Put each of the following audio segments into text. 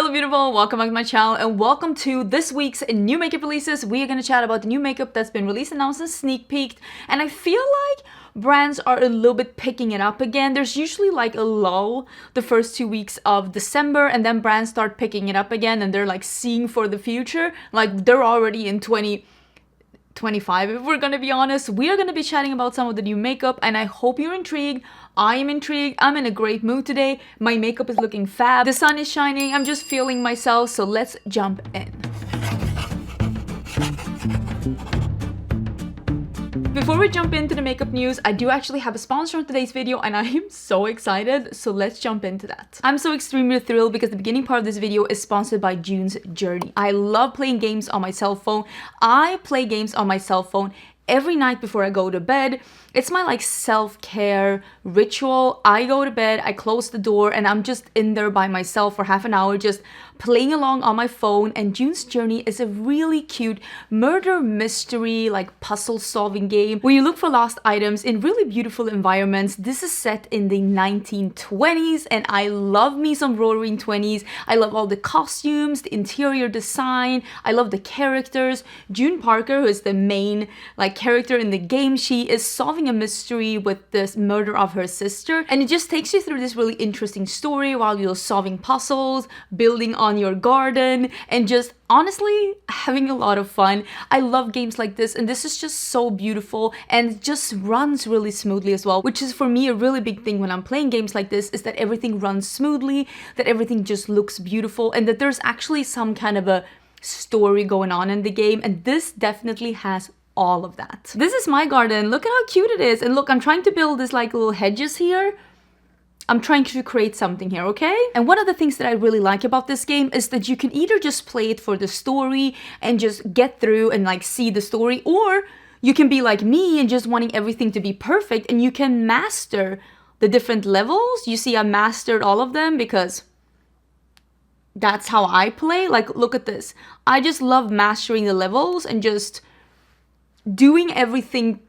Hello beautiful, welcome back to my channel and welcome to this week's new makeup releases. We are going to chat about the new makeup that's been released, announced, and sneak peeked. And I feel like brands are a little bit picking it up again. There's usually like a lull the first 2 weeks of December, and then brands start picking it up again and they're like seeing for the future. Like they're already in 2025, if we're gonna be honest. We are gonna be chatting about some of the new makeup and I hope you're intrigued. I am intrigued. I'm in a great mood today. My makeup is looking fab. The sun is shining. I'm just feeling myself, so let's jump in. Before we jump into the makeup news, I do actually have a sponsor on today's video and I am so excited, so let's jump into that. I'm so extremely thrilled because the beginning part of this video is sponsored by June's Journey. I love playing games on my cell phone. I play games on my cell phone every night before I go to bed. It's my like self-care ritual. I go to bed, I close the door, and I'm just in there by myself for half an hour just playing along on my phone. And June's Journey is a really cute murder mystery like puzzle solving game where you look for lost items in really beautiful environments. This is set in the 1920s and I love me some roaring 20s. I love all the costumes, the interior design. I love the characters. June Parker, who is the main like character in the game, she is solving a mystery with this murder of her sister, and it just takes you through this really interesting story while you're solving puzzles, building on your garden, and just honestly having a lot of fun. I love games like this, and this is just so beautiful and it just runs really smoothly as well, which is for me a really big thing when I'm playing games like this, is that everything runs smoothly, that everything just looks beautiful, and that there's actually some kind of a story going on in the game, and this definitely has all of that. This is my garden. Look at how cute it is. And look, I'm trying to build this like little hedges here. I'm trying to create something here, okay? And one of the things that I really like about this game is that you can either just play it for the story and just get through and like see the story, or you can be like me and just wanting everything to be perfect, and you can master the different levels. You see, I mastered all of them because that's how I play. Like, look at this. I just love mastering the levels and just doing everything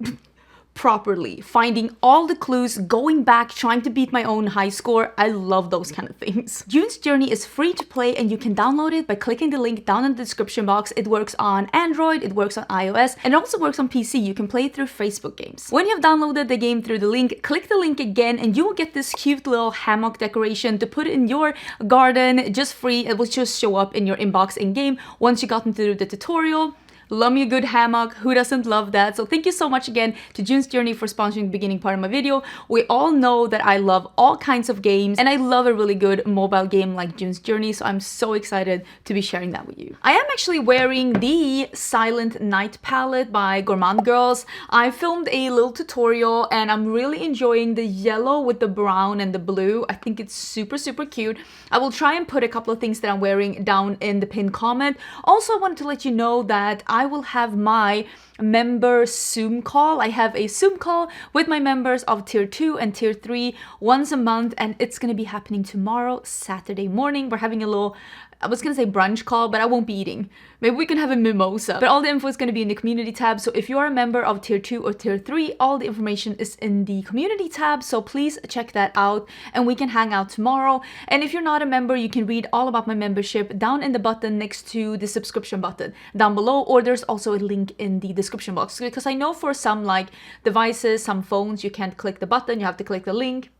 properly, finding all the clues, going back, trying to beat my own high score. I love those kind of things. June's Journey is free to play and you can download it by clicking the link down in the description box. It works on Android, it works on iOS, and it also works on PC. You can play it through Facebook games. When you have downloaded the game through the link, click the link again and you will get this cute little hammock decoration to put in your garden, just free. It will just show up in your inbox in game once you got into the tutorial. Love me a good hammock. Who doesn't love that? So thank you so much again to June's Journey for sponsoring the beginning part of my video. We all know that I love all kinds of games and I love a really good mobile game like June's Journey, so I'm so excited to be sharing that with you. I am actually wearing the Silent Night palette by Gourmand Girls. I filmed a little tutorial and I'm really enjoying the yellow with the brown and the blue. I think it's super cute. I will try and put a couple of things that I'm wearing down in the pinned comment. Also, I wanted to let you know that I will have my member Zoom call. I have a Zoom call with my members of tier 2 and tier 3 once a month, and it's gonna be happening tomorrow, Saturday morning. We're having a little, I was gonna say brunch call, but I won't be eating. Maybe we can have a mimosa. But all the info is gonna be in the community tab. So if you are a member of tier 2 or tier 3, all the information is in the community tab. So please check that out and we can hang out tomorrow. And if you're not a member, you can read all about my membership down in the button next to the subscription button down below, or there's also a link in the description box, because I know for some like devices, some phones, you can't click the button, you have to click the link.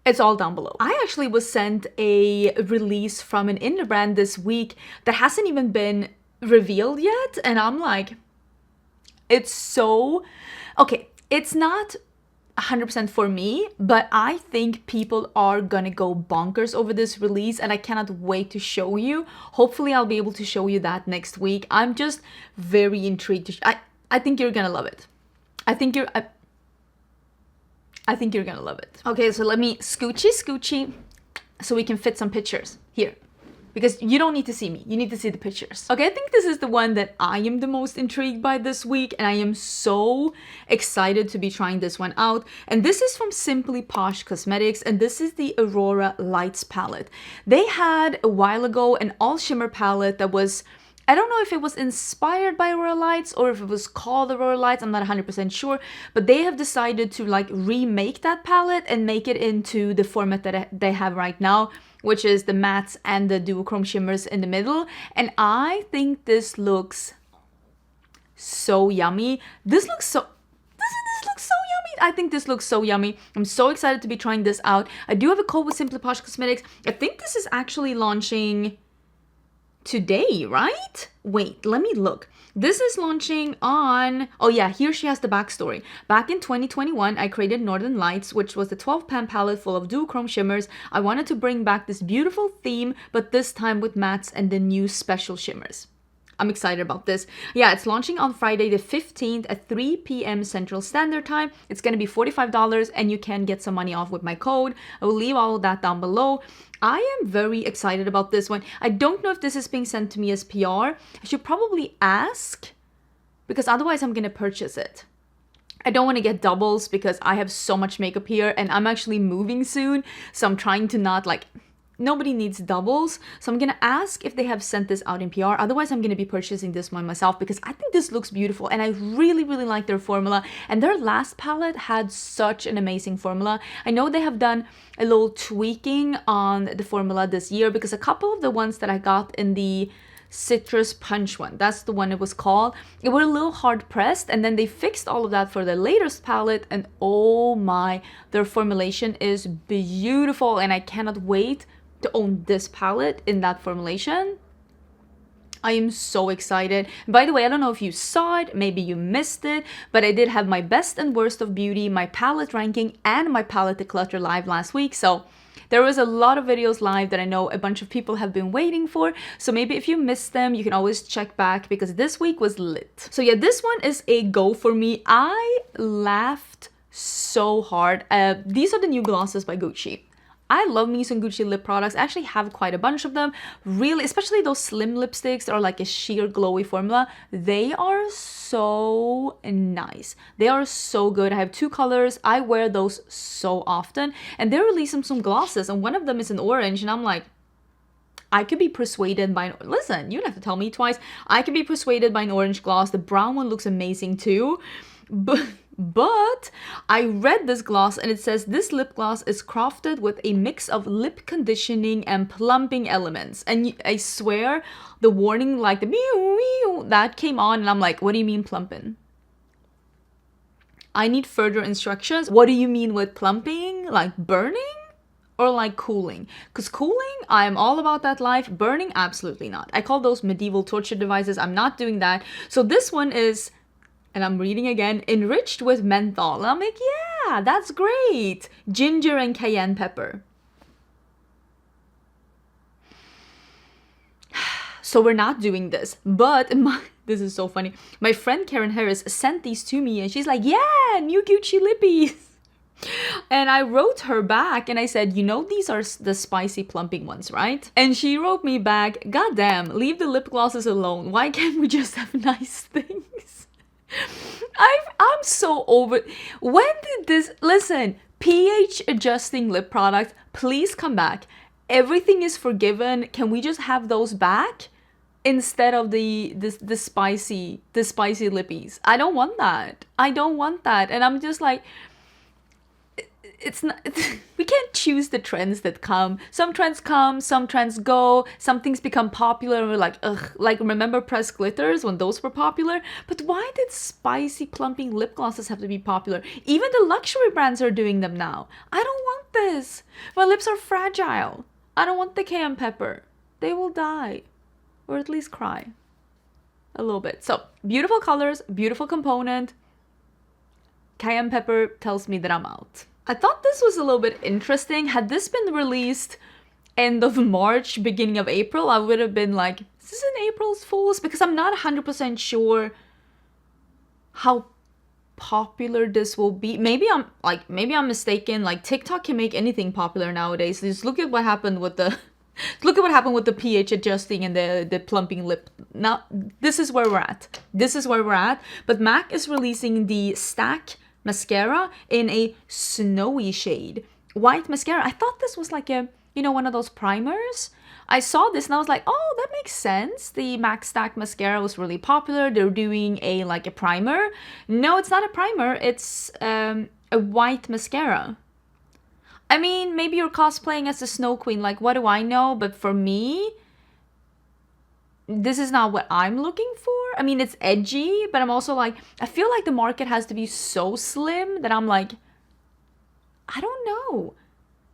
It's all down below. I actually was sent a release from an indie brand this week that hasn't even been revealed yet, and I'm like, it's so okay. It's not 100% for me, but I think people are gonna go bonkers over this release and I cannot wait to show you. Hopefully I'll be able to show you that next week. I'm just very intrigued. I think you're gonna love it. I think you're gonna love it. Okay, so let me scoochie so we can fit some pictures here, because you don't need to see me, you need to see the pictures. Okay, I think this is the one that I am the most intrigued by this week, and I am so excited to be trying this one out. And this is from Simply Posh Cosmetics, and this is the Aurora Lights palette. They had a while ago an all shimmer palette that was I don't know if it was inspired by Aurora Lights or if it was called Aurora Lights. I'm not 100% sure. But they have decided to like remake that palette and make it into the format that they have right now, which is the mattes and the duochrome shimmers in the middle. And I think this looks so yummy. This looks so... Doesn't this look so yummy? I think this looks so yummy. I'm so excited to be trying this out. I do have a code with Simply Posh Cosmetics. I think this is actually launching today, right? Wait, let me look. This is launching on... Oh yeah, here she has the backstory. Back in 2021, I created Northern Lights, which was the 12-pan palette full of duochrome shimmers. I wanted to bring back this beautiful theme, but this time with mattes and the new special shimmers. I'm excited about this. Yeah, it's launching on Friday the 15th at 3 p.m. Central Standard Time. It's going to be $45 and you can get some money off with my code. I will leave all of that down below. I am very excited about this one. I don't know if this is being sent to me as PR. I should probably ask because otherwise I'm going to purchase it. I don't want to get doubles because I have so much makeup here and I'm actually moving soon. So I'm trying to not like... Nobody needs doubles, so I'm gonna ask if they have sent this out in PR. Otherwise, I'm gonna be purchasing this one myself because I think this looks beautiful and I really, really like their formula. And their last palette had such an amazing formula. I know they have done a little tweaking on the formula this year because a couple of the ones that I got in the Citrus Punch one, that's the one it was called, it were a little hard pressed, and then they fixed all of that for their latest palette, and oh my, their formulation is beautiful and I cannot wait to own this palette in that formulation. I am so excited. By the way, I don't know if you saw it, maybe you missed it, but I did have my best and worst of beauty, my palette ranking, and my palette declutter live last week. So there was a lot of videos live that I know a bunch of people have been waiting for. So maybe if you missed them, you can always check back because this week was lit. So yeah, this one is a go for me. I laughed so hard. These are the new glosses by Gucci. I love me some Gucci lip products. I actually have quite a bunch of them. Really, especially those slim lipsticks that are like a sheer glowy formula. They are so nice. They are so good. I have two colors. I wear those so often. And they're releasing some glosses. And one of them is an orange. And I'm like, I could be persuaded by... Listen, you don't have to tell me twice. I could be persuaded by an orange gloss. The brown one looks amazing too. But I read this gloss and it says this lip gloss is crafted with a mix of lip conditioning and plumping elements. And I swear the warning, like the meow meow, that came on and I'm like, what do you mean plumping? I need further instructions. What do you mean with plumping? Like burning? Or like cooling? Because cooling, I'm all about that life. Burning, absolutely not. I call those medieval torture devices. I'm not doing that. So this one is... And I'm reading again, enriched with menthol. And I'm like, yeah, that's great. Ginger and cayenne pepper. So we're not doing this. But this is so funny. My friend Karen Harris sent these to me and she's like, yeah, new Gucci lippies. And I wrote her back and I said, you know, these are the spicy plumping ones, right? And she wrote me back, goddamn, leave the lip glosses alone. Why can't we just have nice things? I'm so over... When did this... Listen, pH adjusting lip products, please come back. Everything is forgiven. Can we just have those back? Instead of the spicy lippies. I don't want that. I don't want that. And I'm just like... It's not... we can't choose the trends that come. Some trends come, some trends go, some things become popular and we're like, ugh. Like, remember pressed glitters when those were popular? But why did spicy plumping lip glosses have to be popular? Even the luxury brands are doing them now. I don't want this. My lips are fragile. I don't want the cayenne pepper. They will die. Or at least cry. A little bit. So, beautiful colors, beautiful component. Cayenne pepper tells me that I'm out. I thought this was a little bit interesting. Had this been released end of March, beginning of April, I would have been like, is this an April's Fool's? Because I'm not 100% sure how popular this will be. Maybe I'm mistaken. Like, TikTok can make anything popular nowadays. Just look at what happened with the look at what happened with the pH adjusting and the plumping lip. Now, this is where we're at. This is where we're at. But MAC is releasing the Stack mascara in a snowy shade. White mascara. I thought this was like a, you know, one of those primers. I saw this and I was like, oh, that makes sense. The Max Stack mascara was really popular. They're doing a primer. No, it's not a primer. It's a white mascara. I mean, maybe you're cosplaying as a Snow Queen. Like, what do I know? But for me, this is not what I'm looking for. I mean, it's edgy, but I'm also like, I feel like the market has to be so slim that I'm like, I don't know.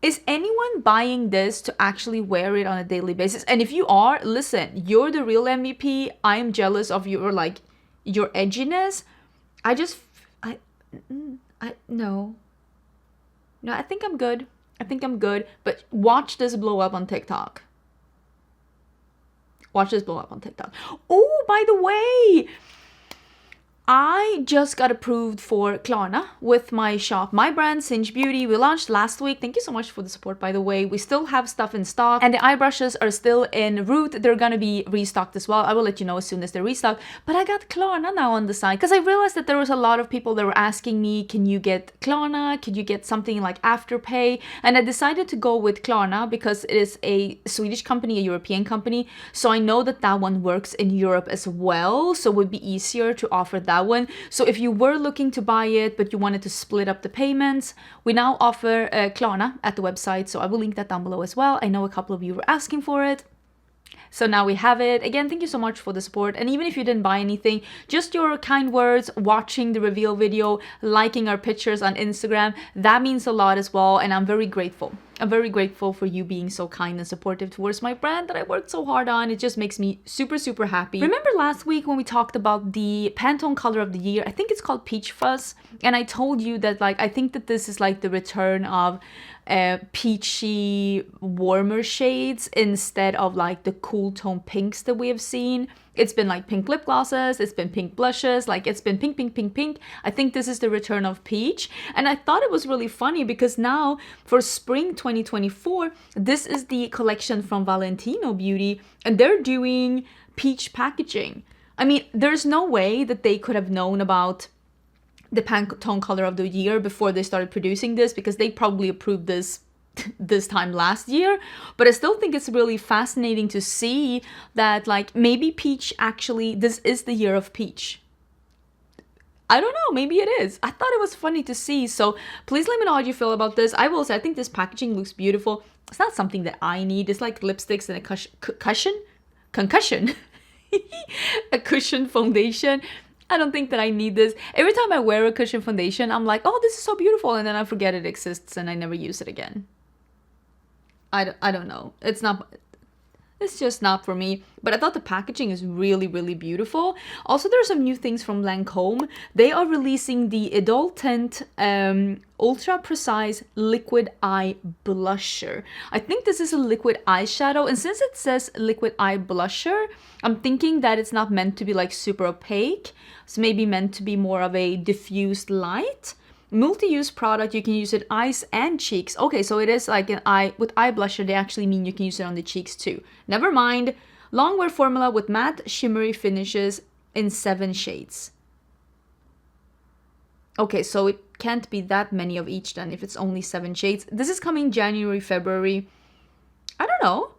Is anyone buying this to actually wear it on a daily basis? And if you are, listen, you're the real MVP. I am jealous of your edginess. No, I think I'm good. But watch this blow up on TikTok. Oh, by the way, I just got approved for Klarna with my shop, my brand, Singe Beauty. We launched last week. Thank you so much for the support, by the way. We still have stuff in stock and the eye brushes are still en route. They're gonna be restocked as well. I will let you know as soon as they're restocked. But I got Klarna now on the side because I realized that there was a lot of people that were asking me, can you get Klarna? Could you get something like Afterpay? And I decided to go with Klarna because it is a Swedish company, a European company. So I know that that one works in Europe as well. So it would be easier to offer that one. So if you were looking to buy it but you wanted to split up the payments, we now offer Klarna at the website, so I will link that down below as well. I know a couple of you were asking for it, so now we have it. Again, thank you so much for the support. And even if you didn't buy anything, just your kind words, watching the reveal video, liking our pictures on Instagram, that means a lot as well, and I'm very grateful. I'm very grateful for you being so kind and supportive towards my brand that I worked so hard on. It just makes me super, super happy. Remember last week when we talked about the Pantone color of the year? I think it's called Peach Fuzz. And I told you that I think that this is like the return of peachy, warmer shades instead of like the cool tone pinks that we have seen. It's been like pink lip glosses, it's been pink blushes, like it's been pink, pink, pink, pink. I think this is the return of peach. And I thought it was really funny because now for spring 2024, this is the collection from Valentino Beauty and they're doing peach packaging. I mean, there's no way that they could have known about the Pantone color of the year before they started producing this because they probably approved this time last year. But I still think it's really fascinating to see that like maybe peach actually, this is the year of peach. I don't know, maybe it is. I thought it was funny to see. So please let me know how you feel about this. I will say I think this packaging looks beautiful. It's not something that I need. It's like lipsticks and a concussion a cushion foundation. I don't think that I need this. Every time I wear a cushion foundation, I'm like, oh, this is so beautiful. And then I forget it exists and I never use it again. I don't know. It's just not for me. But I thought the packaging is really, really beautiful. Also, there are some new things from Lancome. They are releasing the Adult Tint Ultra Precise Liquid Eye Blusher. I think this is a liquid eyeshadow. And since it says Liquid Eye Blusher, I'm thinking that it's not meant to be like super opaque. It's maybe meant to be more of a diffused light. Multi-use product, you can use it eyes and cheeks. Okay, so it is like an eye, with eye blusher, they actually mean you can use it on the cheeks too. Never mind. Long wear formula with matte shimmery finishes in 7 shades. Okay, so it can't be that many of each then if it's only 7 shades. This is coming January, February. I don't know.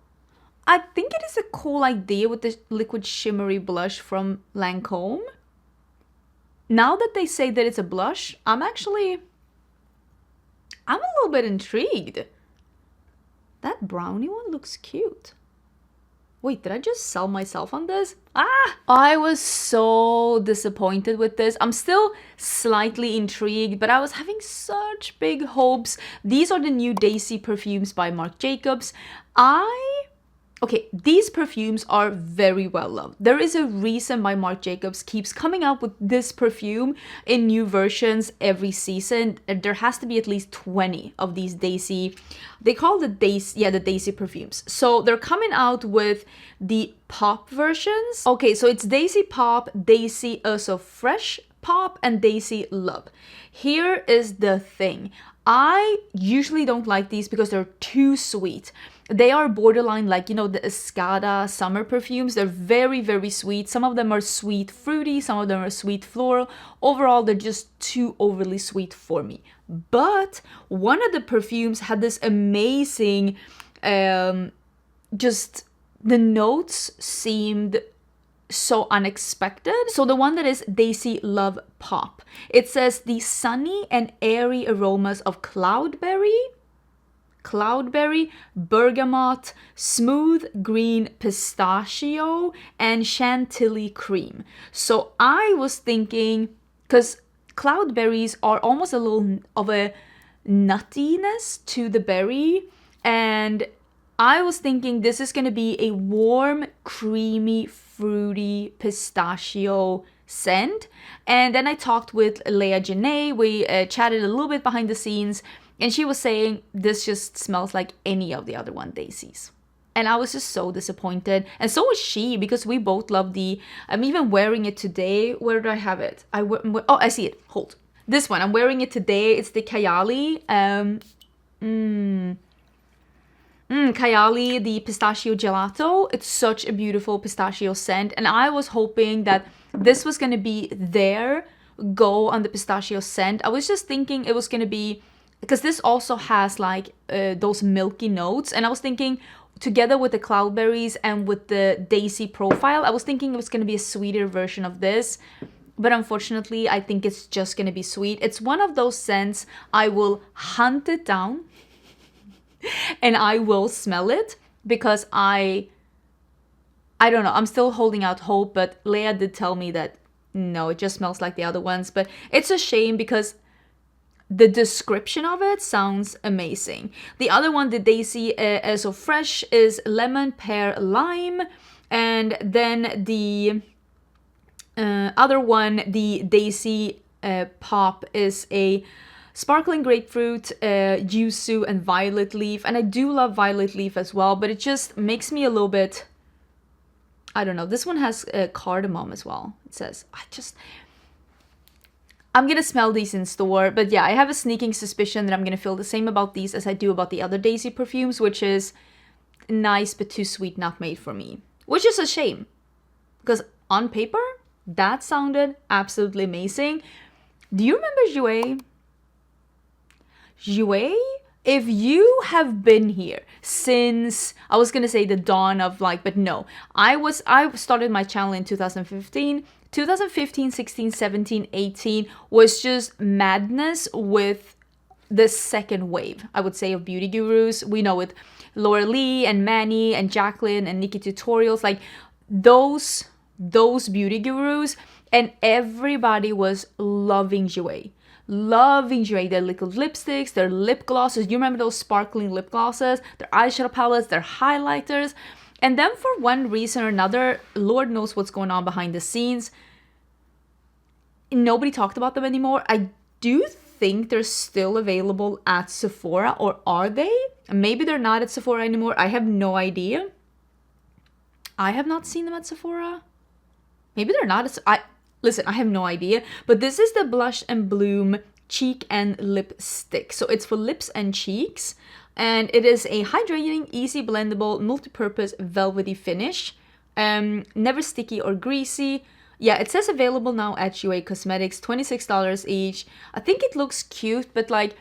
I think it is a cool idea with the liquid shimmery blush from Lancome. Now that they say that it's a blush, I'm a little bit intrigued. That brownie one looks cute. Wait, did I just sell myself on this? I was so disappointed with this. I'm still slightly intrigued, but I was having such big hopes. These are the new Daisy perfumes by Marc Jacobs. Okay, these perfumes are very well loved. There is a reason why Marc Jacobs keeps coming out with this perfume in new versions every season. There has to be at least 20 of these Daisy. They call the Daisy perfumes. So they're coming out with the pop versions. Okay, so it's Daisy Pop, Daisy Also Fresh Pop, and Daisy Love. Here is the thing. I usually don't like these because they're too sweet. They are borderline like, you know, the Escada summer perfumes. They're very, very sweet. Some of them are sweet fruity, some of them are sweet floral. Overall, they're just too overly sweet for me. But one of the perfumes had this amazing just the notes seemed so unexpected. So the one that is Daisy Love Pop, it says the sunny and airy aromas of cloudberry, bergamot, smooth green pistachio, and chantilly cream. So I was thinking, because cloudberries are almost a little of a nuttiness to the berry, and I was thinking this is going to be a warm, creamy, fruity pistachio scent. And then I talked with Leia Janae. We chatted a little bit behind the scenes, and she was saying this just smells like any of the other one Daisies. And I was just so disappointed. And so was she, because we both love the... I'm even wearing it today. Where do I have it? Oh, I see it. Hold. This one. I'm wearing it today. It's the Kayali. Kayali, the pistachio gelato. It's such a beautiful pistachio scent. And I was hoping that this was going to be their go on the pistachio scent. I was just thinking it was going to be... because this also has like those milky notes, and I was thinking together with the cloudberries and with the Daisy profile, I was thinking it was going to be a sweeter version of this, but unfortunately I think it's just going to be sweet. It's one of those scents I will hunt it down and I will smell it, because I don't know, I'm still holding out hope, but Leia did tell me that no, it just smells like the other ones. But it's a shame because the description of it sounds amazing. The other one, the Daisy So Fresh, is lemon, pear, lime. And then the other one, the Daisy Pop, is a sparkling grapefruit, yuzu, and violet leaf. And I do love violet leaf as well, but it just makes me a little bit... I don't know. This one has cardamom as well, it says. I'm gonna smell these in store, but yeah, I have a sneaking suspicion that I'm gonna feel the same about these as I do about the other Daisy perfumes, which is nice but too sweet, not made for me. Which is a shame, because on paper, that sounded absolutely amazing. Do you remember Jouer? Jouer? If you have been here since, I was gonna say the dawn of like, but no. I started my channel in 2015. 2015, 16, 17, 18 was just madness with the second wave, I would say, of beauty gurus. We know with Laura Lee and Manny and Jacqueline and Nikki Tutorials, like those beauty gurus, and everybody was loving Jouer. Loving Jouer, their liquid lipsticks, their lip glosses. You remember those sparkling lip glosses, their eyeshadow palettes, their highlighters. And then for one reason or another, Lord knows what's going on behind the scenes, nobody talked about them anymore. I do think they're still available at Sephora, or are they? Maybe they're not at Sephora anymore. I have no idea. I have not seen them at Sephora. Maybe they're not. Listen, I have no idea. But this is the Blush and Bloom Cheek and Lipstick. So it's for lips and cheeks. And it is a hydrating, easy blendable, multi-purpose velvety finish. Never sticky or greasy. Yeah, it says available now at Jouer Cosmetics, $26 each. I think it looks cute, but like,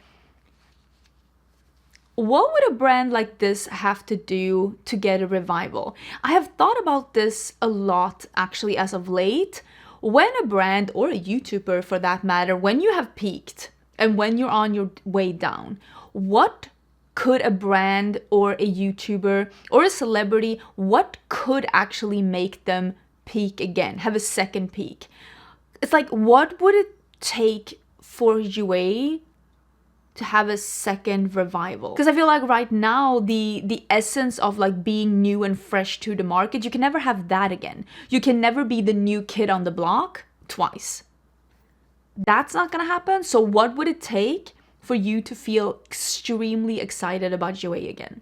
what would a brand like this have to do to get a revival? I have thought about this a lot actually as of late. When a brand, or a YouTuber for that matter, when you have peaked and when you're on your way down, what could a brand or a YouTuber or a celebrity, what could actually make them peak again, have a second peak? It's like, what would it take for Jouer to have a second revival? Because I feel like right now, the essence of like being new and fresh to the market, you can never have that again. You can never be the new kid on the block twice. That's not gonna happen. So what would it take for you to feel extremely excited about Jouer again?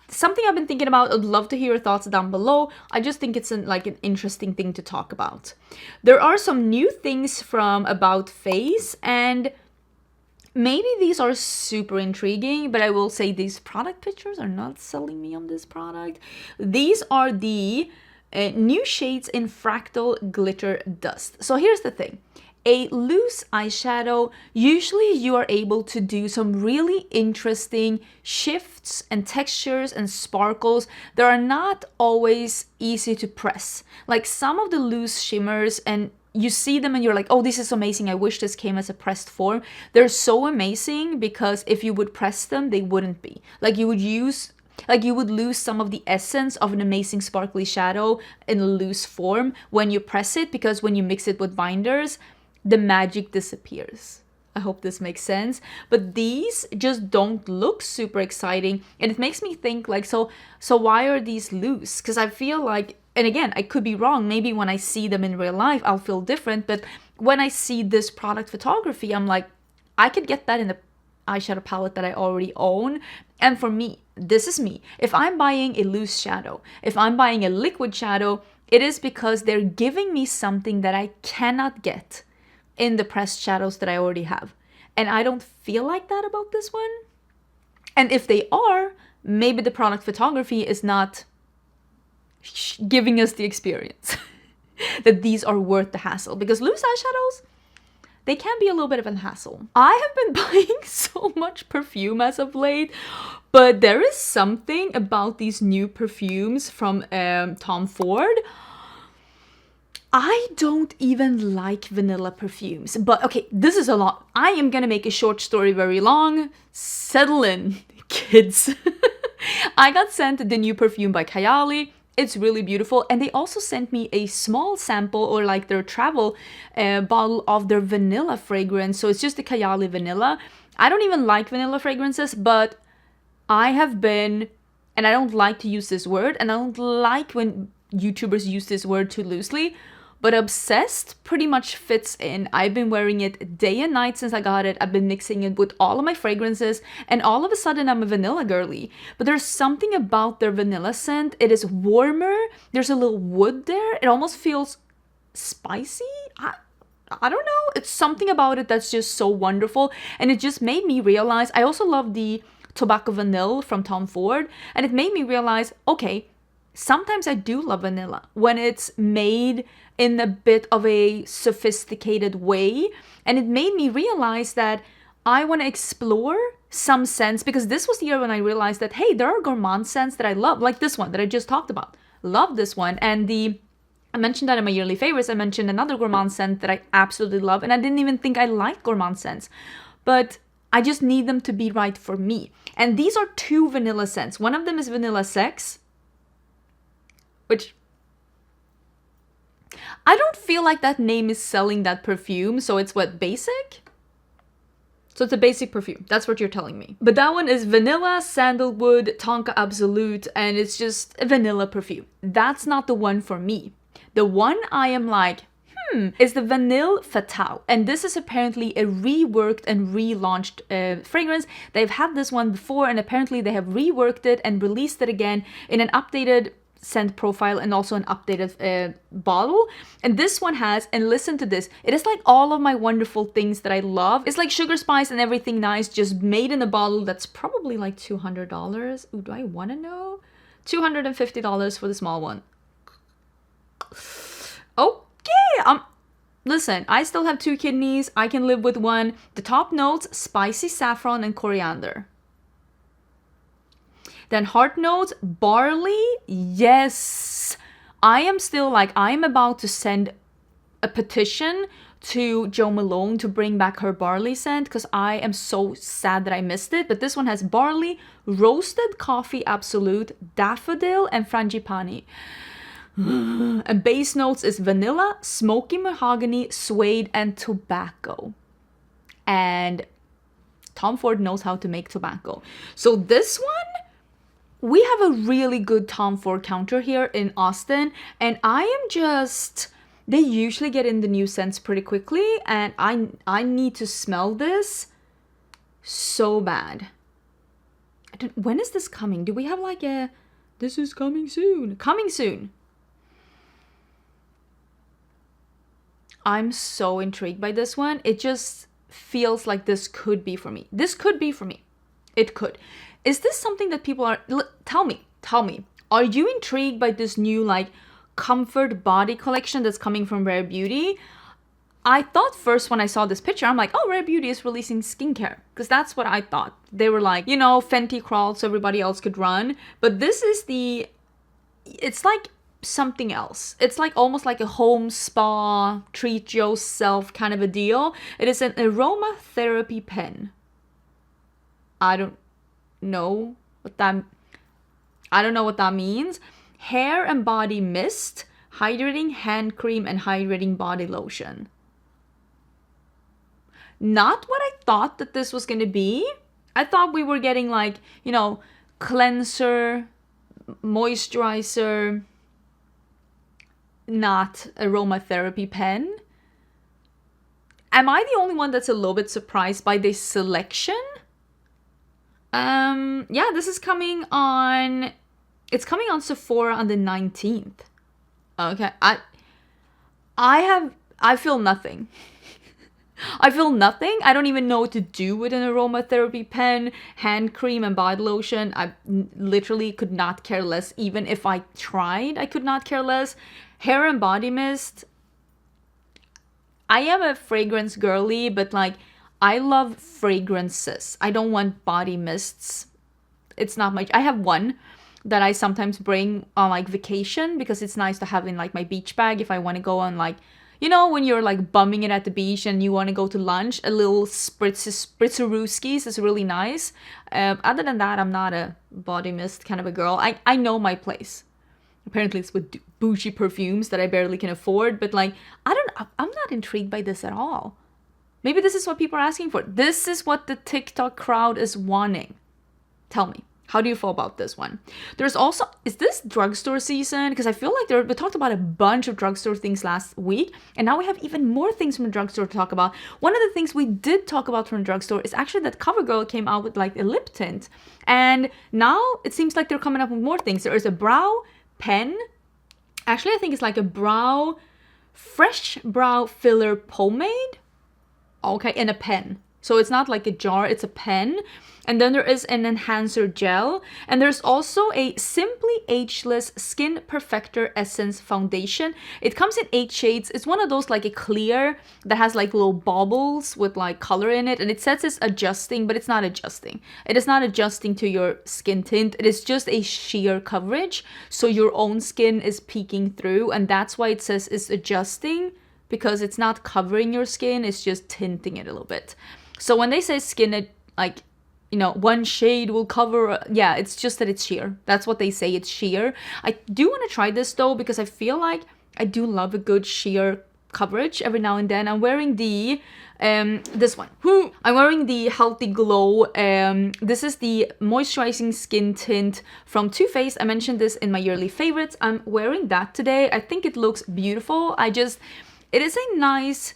Something I've been thinking about. I'd love to hear your thoughts down below. I just think it's an interesting thing to talk about. There are some new things from About Face, and maybe these are super intriguing, but I will say these product pictures are not selling me on this product. These are the new shades in Fractal Glitter Dust. So here's the thing. a loose eyeshadow, usually you are able to do some really interesting shifts and textures and sparkles that are not always easy to press. Like some of the loose shimmers, and you see them and you're like, oh, this is amazing. I wish this came as a pressed form. They're so amazing because if you would press them, they wouldn't be. Like you would lose some of the essence of an amazing sparkly shadow in a loose form when you press it, because when you mix it with binders, the magic disappears. I hope this makes sense. But these just don't look super exciting. And it makes me think like, so why are these loose? Because I feel like, and again, I could be wrong. Maybe when I see them in real life, I'll feel different. But when I see this product photography, I'm like, I could get that in the eyeshadow palette that I already own. And for me, this is me. If I'm buying a loose shadow, if I'm buying a liquid shadow, it is because they're giving me something that I cannot get in the pressed shadows that I already have. And I don't feel like that about this one. And if they are, maybe the product photography is not giving us the experience that these are worth the hassle. Because loose eyeshadows, they can be a little bit of a hassle. I have been buying so much perfume as of late, but there is something about these new perfumes from Tom Ford. I don't even like vanilla perfumes, but okay, this is a lot. I am gonna make a short story very long. Settle in, kids. I got sent the new perfume by Kayali. It's really beautiful, and they also sent me a small sample, or like their travel bottle of their vanilla fragrance. So it's just the Kayali vanilla. I don't even like vanilla fragrances, but I have been, and I don't like to use this word, and I don't like when YouTubers use this word too loosely, but obsessed pretty much fits in. I've been wearing it day and night since I got it. I've been mixing it with all of my fragrances, and all of a sudden I'm a vanilla girly. But there's something about their vanilla scent. It is warmer. There's a little wood there. It almost feels spicy. I don't know. It's something about it that's just so wonderful. And it just made me realize, I also love the Tobacco Vanille from Tom Ford. And it made me realize, okay, sometimes I do love vanilla when it's made in a bit of a sophisticated way. And it made me realize that I want to explore some scents, because this was the year when I realized that, hey, there are gourmand scents that I love, like this one that I just talked about. Love this one. And I mentioned that in my yearly favorites. I mentioned another gourmand scent that I absolutely love, and I didn't even think I liked gourmand scents, but I just need them to be right for me. And these are two vanilla scents. One of them is Vanilla Sex, which I don't feel like that name is selling that perfume. So it's what, basic? So it's a basic perfume. That's what you're telling me. But that one is Vanilla, Sandalwood, Tonka Absolute, and it's just a vanilla perfume. That's not the one for me. The one I am like, is the Vanille Fatale. And this is apparently a reworked and relaunched fragrance. They've had this one before, and apparently they have reworked it and released it again in an updated scent profile and also an updated bottle. And this one has, and listen to this, it is like all of my wonderful things that I love. It's like sugar spice and everything nice, just made in a bottle that's probably like $200. Ooh, do I want to know? $250 for the small one. Okay, listen, I still have two kidneys. I can live with one. The top notes, spicy saffron and coriander. Then heart notes, barley. Yes. I am still like, I am about to send a petition to Jo Malone to bring back her barley scent, because I am so sad that I missed it. But this one has barley, roasted coffee absolute, daffodil, and frangipani. And base notes is vanilla, smoky mahogany, suede, and tobacco. And Tom Ford knows how to make tobacco. So this one, we have a really good Tom Ford counter here in Austin, and I am just, they usually get in the new scents pretty quickly, and I need to smell this so bad. When is this coming? Do we have like a, this is coming soon. Coming soon. I'm so intrigued by this one. It just feels like this could be for me. This could be for me. It could. Is this something that people are... Tell me. Are you intrigued by this new like comfort body collection that's coming from Rare Beauty? I thought first when I saw this picture, I'm like, oh, Rare Beauty is releasing skincare. Because that's what I thought. They were like, you know, Fenty crawled so everybody else could run. But this is the... It's like something else. It's like almost like a home spa, treat yourself kind of a deal. It is an aromatherapy pen. I don't know what that means. Hair and body mist, hydrating hand cream, and hydrating body lotion. Not what I thought that this was gonna be. I thought we were getting like, you know, cleanser, moisturizer, not aromatherapy pen. Am I the only one that's a little bit surprised by this selection? Yeah, this is coming on... It's coming on Sephora on the 19th. Okay, I feel nothing. I feel nothing. I don't even know what to do with an aromatherapy pen, hand cream, and body lotion. I literally could not care less. Even if I tried, I could not care less. Hair and body mist. I am a fragrance girly, but like, I love fragrances. I don't want body mists. It's not my... I have one that I sometimes bring on like vacation because it's nice to have in like my beach bag if I want to go on like, you know, when you're like bumming it at the beach and you want to go to lunch, a little spritzerooskies is really nice. Other than that, I'm not a body mist kind of a girl. I know my place. Apparently it's with bougie perfumes that I barely can afford, but like, I'm not intrigued by this at all. Maybe this is what people are asking for. This is what the TikTok crowd is wanting. Tell me. How do you feel about this one? There's also, is this drugstore season? Because I feel like we talked about a bunch of drugstore things last week, and now we have even more things from the drugstore to talk about. One of the things we did talk about from the drugstore is actually that Covergirl came out with like a lip tint, and now it seems like they're coming up with more things. There is a brow pen. Actually, I think it's like a fresh brow filler pomade. Okay, and a pen. So it's not like a jar, it's a pen. And then there is an enhancer gel. And there's also a Simply Ageless Skin Perfector Essence Foundation. It comes in 8 shades. It's one of those like a clear that has like little baubles with like color in it. And it says it's adjusting, but it's not adjusting. It is not adjusting to your skin tint. It is just a sheer coverage. So your own skin is peeking through. And that's why it says it's adjusting, because it's not covering your skin. It's just tinting it a little bit. So when they say skin, like, you know, one shade will cover, yeah, it's just that it's sheer. That's what they say, it's sheer. I do want to try this though, because I feel like I do love a good sheer coverage every now and then. I'm wearing the, this one. I'm wearing the Healthy Glow. This is the moisturizing skin tint from Too Faced. I mentioned this in my yearly favorites. I'm wearing that today. I think it looks beautiful. It is a nice...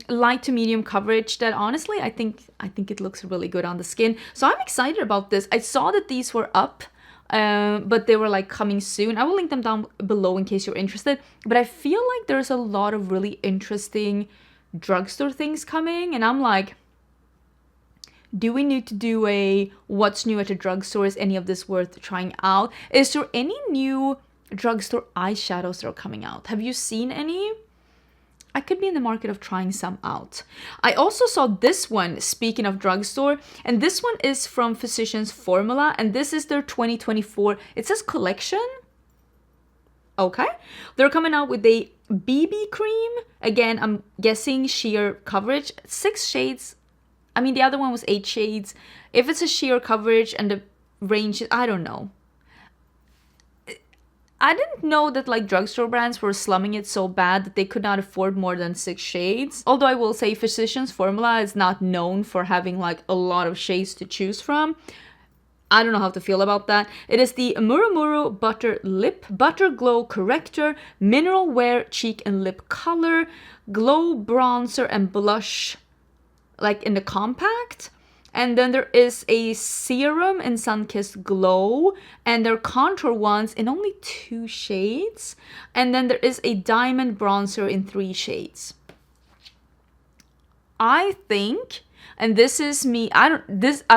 light to medium coverage that honestly I think it looks really good on the skin. So I'm excited about this. I saw that these were up, but they were like coming soon. I will link them down below in case you're interested. But I feel like there's a lot of really interesting drugstore things coming, and I'm like, do we need to do a what's new at the drugstore? Is any of this worth trying out? Is there any new drugstore eyeshadows that are coming out? Have you seen any? I could be in the market of trying some out. I also saw this one, speaking of drugstore, and this one is from Physicians Formula, and this is their 2024, it says collection? Okay. They're coming out with a BB cream. Again, I'm guessing sheer coverage. 6 shades. I mean, the other one was 8 shades. If it's a sheer coverage and the range, I don't know. I didn't know that like drugstore brands were slumming it so bad that they could not afford more than 6 shades. Although I will say Physicians Formula is not known for having like a lot of shades to choose from. I don't know how to feel about that. It is the Murumuru Butter Glow Corrector, Mineral Wear Cheek and Lip Color, Glow Bronzer and Blush, like in the compact. And then there is a serum in Sunkissed Glow, and there are contour ones in only 2 shades. And then there is a diamond bronzer in 3 shades. I think, and this is me, I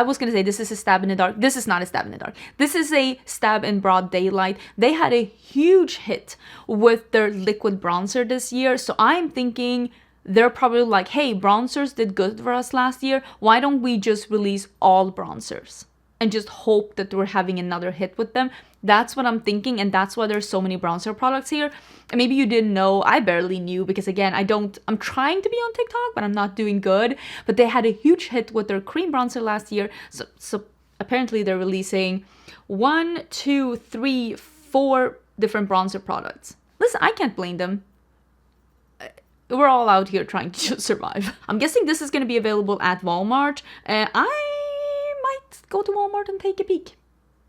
was gonna say this is a stab in the dark. This is not a stab in the dark. This is a stab in broad daylight. They had a huge hit with their liquid bronzer this year. So I'm thinking they're probably like, hey, bronzers did good for us last year. Why don't we just release all bronzers and just hope that we're having another hit with them? That's what I'm thinking, and that's why there's so many bronzer products here. And maybe you didn't know, I barely knew, because again, I'm trying to be on TikTok, but I'm not doing good. But they had a huge hit with their cream bronzer last year. So apparently they're releasing 1, 2, 3, 4 different bronzer products. Listen, I can't blame them. We're all out here trying to survive. I'm guessing this is going to be available at Walmart. I might go to Walmart and take a peek.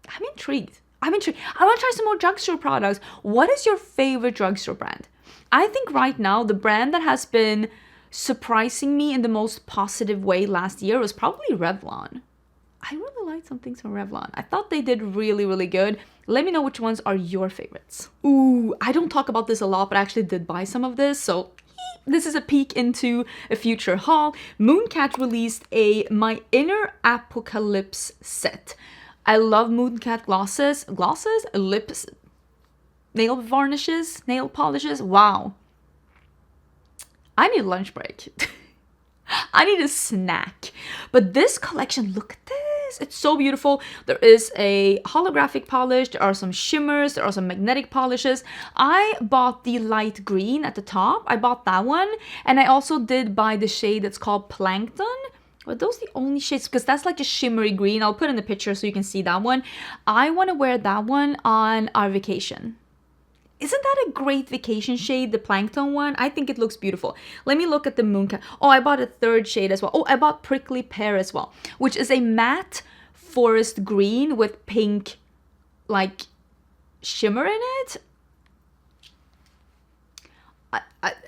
I'm intrigued. I want to try some more drugstore products. What is your favorite drugstore brand? I think right now the brand that has been surprising me in the most positive way last year was probably Revlon. I really liked some things from Revlon. I thought they did really, really good. Let me know which ones are your favorites. Ooh, I don't talk about this a lot, but I actually did buy some of this. So this is a peek into a future haul. Mooncat released a My Inner Apocalypse set. I love Mooncat glosses, lips, nail varnishes, nail polishes. Wow. I need a lunch break. I need a snack. But this collection, look at this. It's so beautiful. There is a holographic polish. There are some shimmers. There are some magnetic polishes. I bought the light green at the top. I bought that one. And I also did buy the shade that's called Plankton. Are those the only shades? Because that's like a shimmery green. I'll put in the picture so you can see that one. I want to wear that one on our vacation. Isn't that a great vacation shade, the Plankton one? I think it looks beautiful. Let me look at the Mooncat. Oh, I bought a third shade as well. Oh, I bought Prickly Pear as well, which is a matte forest green with pink, like, shimmer in it.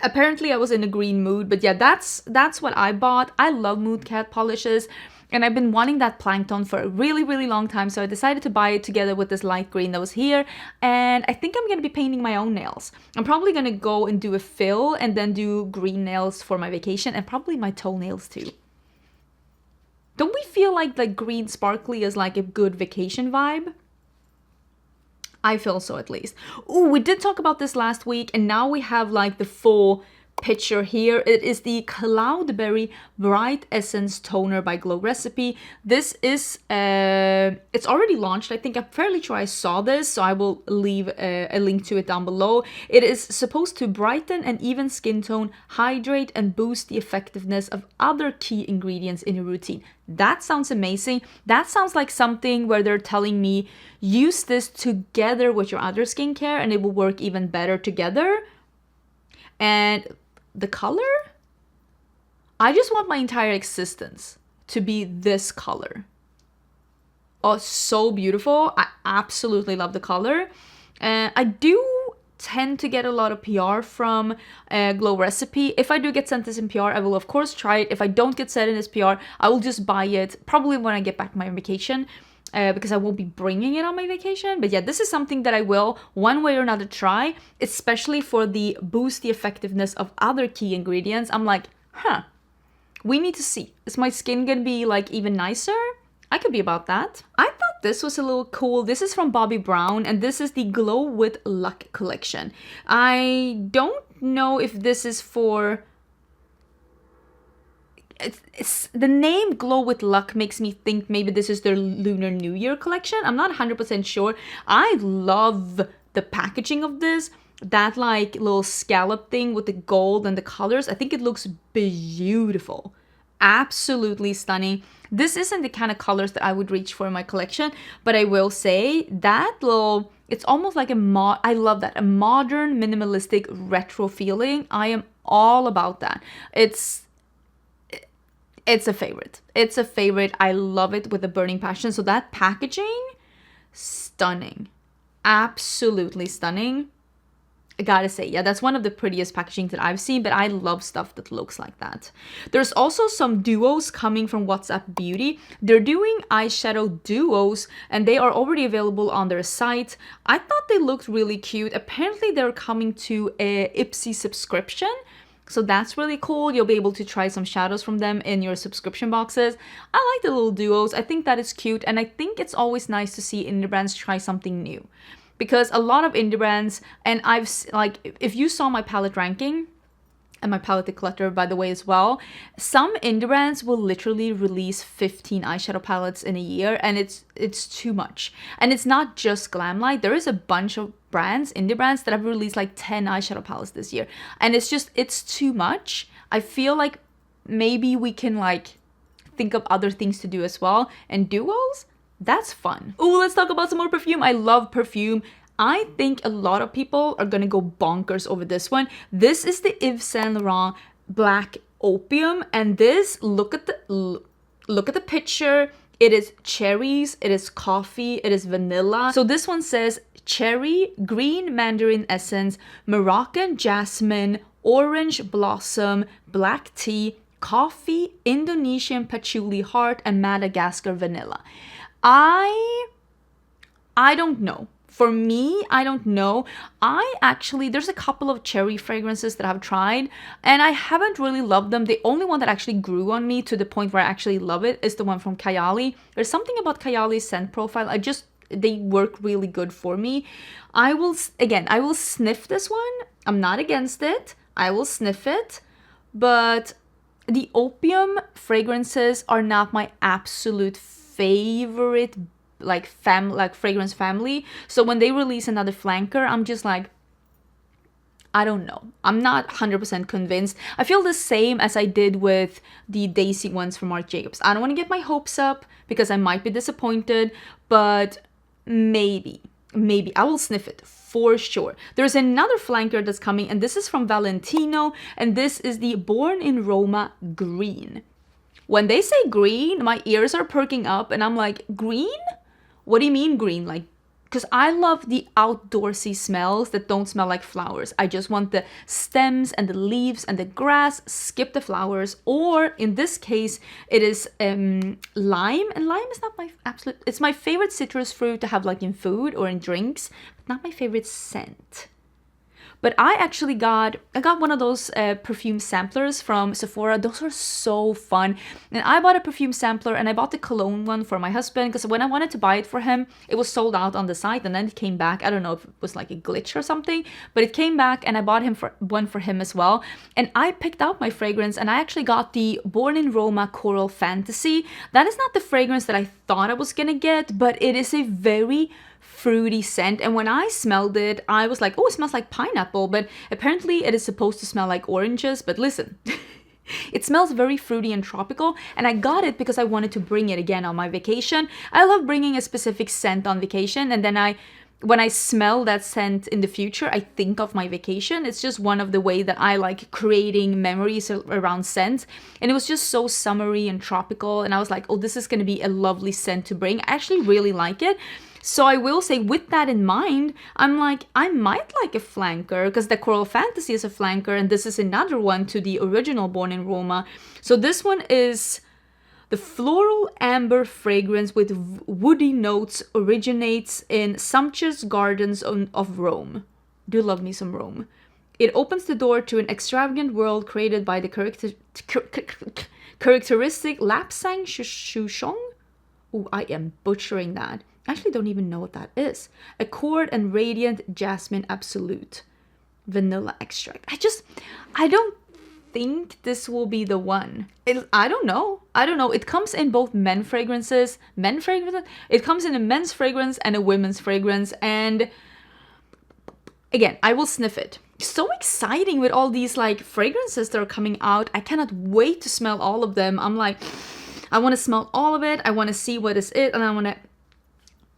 Apparently I was in a green mood, but yeah, that's what I bought. I love Mooncat polishes, and I've been wanting that Plankton for a really, really long time, so I decided to buy it together with this light green that was here, and I think I'm going to be painting my own nails. I'm probably going to go and do a fill and then do green nails for my vacation, and probably my toenails too. Don't we feel like green sparkly is like a good vacation vibe? I feel so, at least. Ooh, we did talk about this last week, and now we have like the full picture here. It is the Cloudberry Bright Essence Toner by Glow Recipe. This is, it's already launched. I think I'm fairly sure I saw this, so I will leave a link to it down below. It is supposed to brighten an even skin tone, hydrate, and boost the effectiveness of other key ingredients in your routine. That sounds amazing. That sounds like something where they're telling me, use this together with your other skincare and it will work even better together. And the color? I just want my entire existence to be this color. Oh, so beautiful. I absolutely love the color. I do tend to get a lot of PR from Glow Recipe. If I do get sent this in PR, I will of course try it. If I don't get sent in this PR, I will just buy it probably when I get back from my vacation. Because I won't be bringing it on my vacation. But yeah, this is something that I will, one way or another, try, especially for the boost the effectiveness of other key ingredients. I'm like, we need to see. Is my skin gonna be like even nicer? I could be about that. I thought this was a little cool. This is from Bobbi Brown, and this is the Glow with Luck collection. I don't know if this is for... It's the name Glow with Luck makes me think maybe this is their Lunar New Year collection. I'm not 100% sure. I love the packaging of this. That like little scallop thing with the gold and the colors. I think it looks beautiful. Absolutely stunning. This isn't the kind of colors that I would reach for in my collection, but I will say that little... It's almost like I love that. A modern, minimalistic, retro feeling. I am all about that. It's a favorite. It's a favorite. I love it with a burning passion. So that packaging, stunning. Absolutely stunning. I gotta say, yeah, that's one of the prettiest packaging that I've seen, but I love stuff that looks like that. There's also some duos coming from WhatsApp Beauty. They're doing eyeshadow duos, and they are already available on their site. I thought they looked really cute. Apparently, they're coming to a Ipsy subscription. So that's really cool. You'll be able to try some shadows from them in your subscription boxes. I like the little duos. I think that is cute. And I think it's always nice to see indie brands try something new. Because a lot of indie brands, and if you saw my palette ranking, and my palette declutter, by the way, as well. Some indie brands will literally release 15 eyeshadow palettes in a year, and it's too much. And it's not just Glamlight. There is a bunch of brands, indie brands, that have released like 10 eyeshadow palettes this year, and it's too much. I feel like maybe we can like think of other things to do as well, and duos, that's fun. Oh, let's talk about some more perfume. I love perfume. I think a lot of people are gonna go bonkers over this one. This is the Yves Saint Laurent Black Opium, and this, look at the picture. It is cherries, it is coffee, it is vanilla. So this one says cherry, green mandarin essence, Moroccan jasmine, orange blossom, black tea, coffee, Indonesian patchouli heart, and Madagascar vanilla. I don't know. For me, I don't know. There's a couple of cherry fragrances that I've tried, and I haven't really loved them. The only one that actually grew on me to the point where I actually love it is the one from Kayali. There's something about Kayali's scent profile. They work really good for me. I will sniff this one. I'm not against it. I will sniff it, but the Opium fragrances are not my absolute favorite fragrance family. So when they release another flanker, I'm just like, I don't know. I'm not 100% convinced. I feel the same as I did with the Daisy ones from Marc Jacobs. I don't want to get my hopes up because I might be disappointed, but maybe I will sniff it for sure. There's another flanker that's coming, and this is from Valentino, and this is the Born in Roma Green. When they say green, my ears are perking up, and I'm like, green? What do you mean green? Like, because I love the outdoorsy smells that don't smell like flowers. I just want the stems and the leaves and the grass, skip the flowers. Or in this case, it is lime. And lime is not my it's my favorite citrus fruit to have like in food or in drinks, but not my favorite scent. But I got one of those perfume samplers from Sephora. Those are so fun. And I bought a perfume sampler, and I bought the cologne one for my husband because when I wanted to buy it for him, it was sold out on the site, and then it came back. I don't know if it was like a glitch or something, but it came back, and I bought one for him as well. And I picked out my fragrance, and I actually got the Born in Roma Coral Fantasy. That is not the fragrance that I thought I was gonna get, but it is a very fruity scent, and when I smelled it, I was like, oh, it smells like pineapple, but apparently it is supposed to smell like oranges. But listen, it smells very fruity and tropical, and I got it because I wanted to bring it again on my vacation. I love bringing a specific scent on vacation, and then when I smell that scent in the future, I think of my vacation. It's just one of the way that I like creating memories around scents, and it was just so summery and tropical, and I was like, oh, this is going to be a lovely scent to bring. I actually really like it. So I will say, with that in mind, I'm like, I might like a flanker, because the Coral Fantasy is a flanker, and this is another one to the original Born in Roma. So this one is the floral amber fragrance with woody notes, originates in sumptuous gardens of Rome. Do love me some Rome. It opens the door to an extravagant world created by the characteristic Lapsang Shushong. Oh, I am butchering that. I actually don't even know what that is. Accord and Radiant Jasmine Absolute. Vanilla extract. I don't think this will be the one. I don't know. It comes in both men fragrances. It comes in a men's fragrance and a women's fragrance. And again, I will sniff it. So exciting with all these like fragrances that are coming out. I cannot wait to smell all of them. I'm like, I want to smell all of it. I want to see what is it, and I want to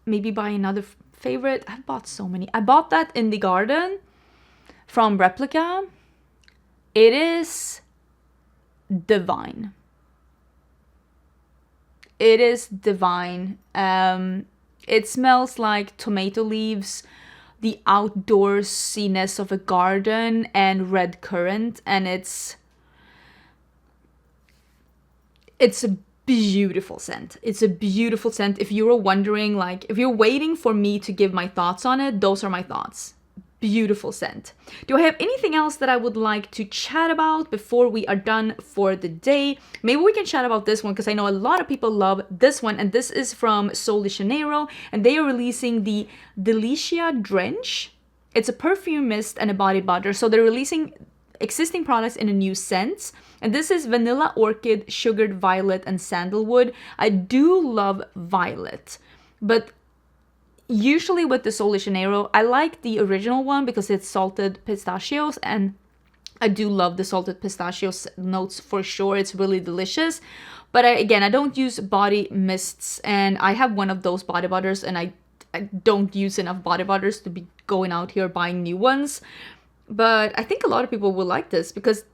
maybe buy another favorite. I bought so many. I bought that In the Garden from Replica. It is divine. It is divine. It smells like tomato leaves, the outdoorsiness of a garden, and red currant, and it's a beautiful scent. It's a beautiful scent. If you were wondering, like, if you're waiting for me to give my thoughts on it, those are my thoughts. Beautiful scent. Do I have anything else that I would like to chat about before we are done for the day? Maybe we can chat about this one because I know a lot of people love this one, and this is from Sol de Janeiro, and they are releasing the Delicia Drench. It's a perfume mist and a body butter. So they're releasing existing products in a new scent. And this is Vanilla Orchid, Sugared Violet, and Sandalwood. I do love violet, but usually with the Sol de Janeiro, I like the original one because it's salted pistachios, and I do love the salted pistachios notes for sure. It's really delicious. But again, I don't use body mists, and I have one of those body butters, and I don't use enough body butters to be going out here buying new ones. But I think a lot of people will like this because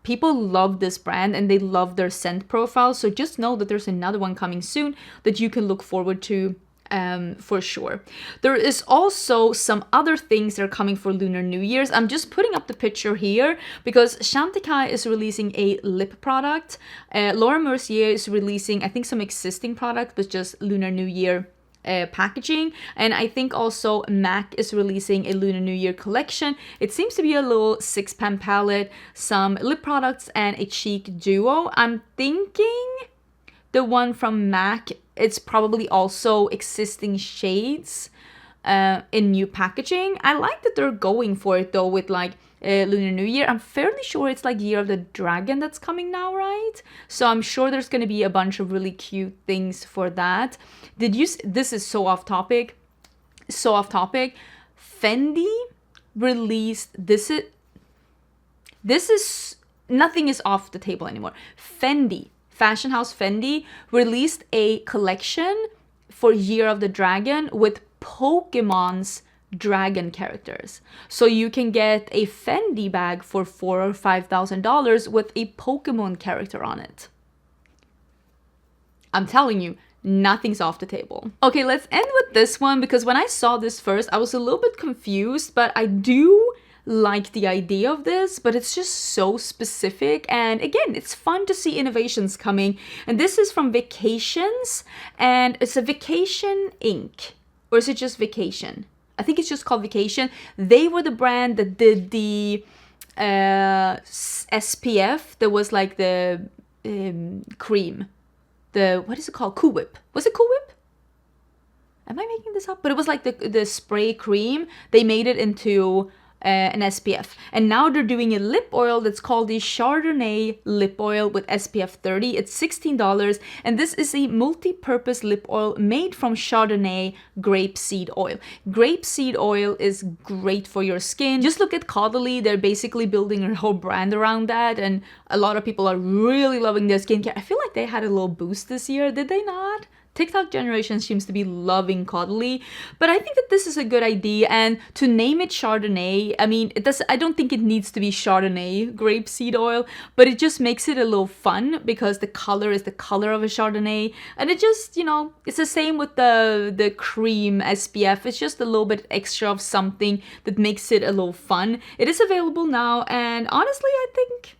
people love this brand and they love their scent profile. So just know that there's another one coming soon that you can look forward to for sure. There is also some other things that are coming for Lunar New Year's. I'm just putting up the picture here because Chantecaille is releasing a lip product. Laura Mercier is releasing, I think, some existing product with just Lunar New Year packaging, and I think also MAC is releasing a Lunar New Year collection. It seems to be a little 6-pan palette, some lip products, and a cheek duo. I'm thinking the one from MAC, it's probably also existing shades in new packaging. I like that they're going for it though with like Lunar New Year. I'm fairly sure it's like Year of the Dragon that's coming now, right? So I'm sure there's going to be a bunch of really cute things for that. This is so off topic. Fendi released this is nothing is off the table anymore. Fashion house Fendi released a collection for Year of the Dragon with Pokemon's dragon characters. So you can get a Fendi bag for $4,000 or $5,000 with a Pokemon character on it. I'm telling you, nothing's off the table. Okay, let's end with this one because when I saw this first, I was a little bit confused, but I do like the idea of this, but it's just so specific. And again, it's fun to see innovations coming. And this is from Vacations, and it's a Vacation ink. Or is it just Vacation? I think it's just called Vacation. They were the brand that did the SPF. There was like the cream. What is it called? Cool Whip. Was it Cool Whip? Am I making this up? But it was like the spray cream. They made it into an SPF, and now they're doing a lip oil that's called the Chardonnay lip oil with SPF 30. It's $16, and this is a multi-purpose lip oil made from Chardonnay grapeseed oil. Grapeseed oil is great for your skin. Just look at Caudalie. They're basically building a whole brand around that, and a lot of people are really loving their skincare. I feel like they had a little boost this year, did they not? TikTok generation seems to be loving Caudalie, but I think that this is a good idea. And to name it Chardonnay, I mean, I don't think it needs to be Chardonnay grapeseed oil, but it just makes it a little fun because the color is the color of a Chardonnay, and it just, you know, it's the same with the cream SPF. It's just a little bit extra of something that makes it a little fun. It is available now, and honestly, I think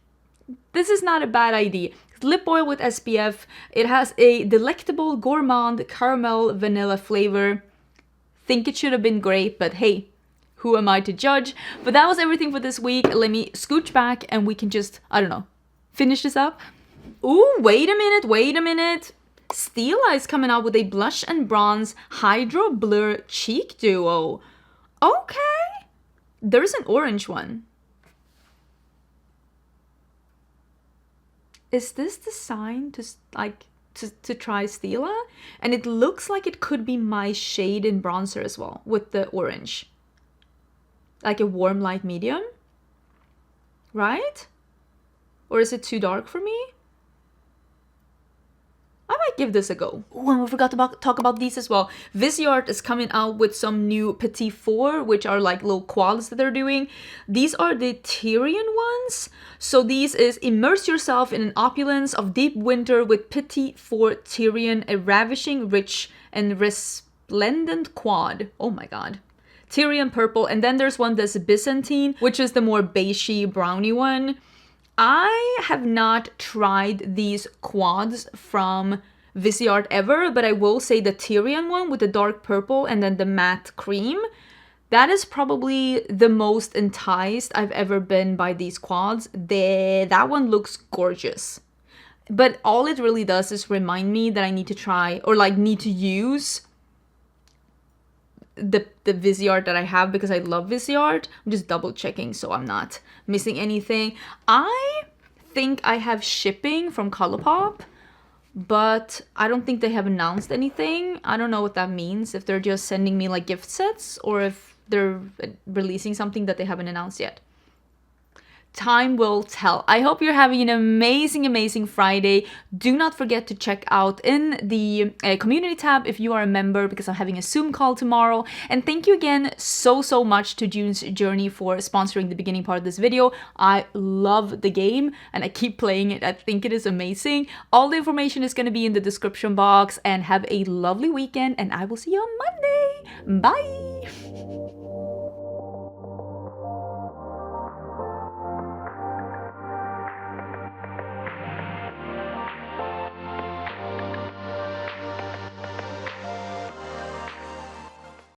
this is not a bad idea. Lip oil with SPF. It has a delectable gourmand caramel vanilla flavor. Think it should have been great, but hey, who am I to judge? But that was everything for this week. Let me scooch back and we can just, I don't know, finish this up. Ooh, wait a minute. Stila is coming out with a blush and bronze Hydro Blur cheek duo. Okay. There's an orange one. Is this the sign to try Stila? And it looks like it could be my shade in bronzer as well with the orange. Like a warm light medium? Right? Or is it too dark for me? I might give this a go. Oh, and we forgot to talk about these as well. Viseart is coming out with some new Petit Four, which are like little quads that they're doing. These are the Tyrian ones. So these is immerse yourself in an opulence of deep winter with Petit Four Tyrian, a ravishing, rich, and resplendent quad. Oh my god. Tyrian purple. And then there's one that's Byzantine, which is the more beigey brownie one. I have not tried these quads from Viseart ever, but I will say the Tyrian one with the dark purple and then the matte cream, that is probably the most enticed I've ever been by these quads. That one looks gorgeous. But all it really does is remind me that I need to try or like need to use the Viseart that I have because I love Viseart. I'm just double checking so I'm not missing anything. I think I have shipping from Colourpop, but I don't think they have announced anything. I don't know what that means, if they're just sending me like gift sets or if they're releasing something that they haven't announced yet. Time will tell. I hope you're having an amazing Friday. Do not forget to check out in the community tab if you are a member, because I'm having a Zoom call tomorrow. And thank you again so much to June's Journey for sponsoring the beginning part of this video. I love the game and I keep playing it. I think it is amazing. All the information is going to be in the description box, and have a lovely weekend, and I will see you on Monday. Bye!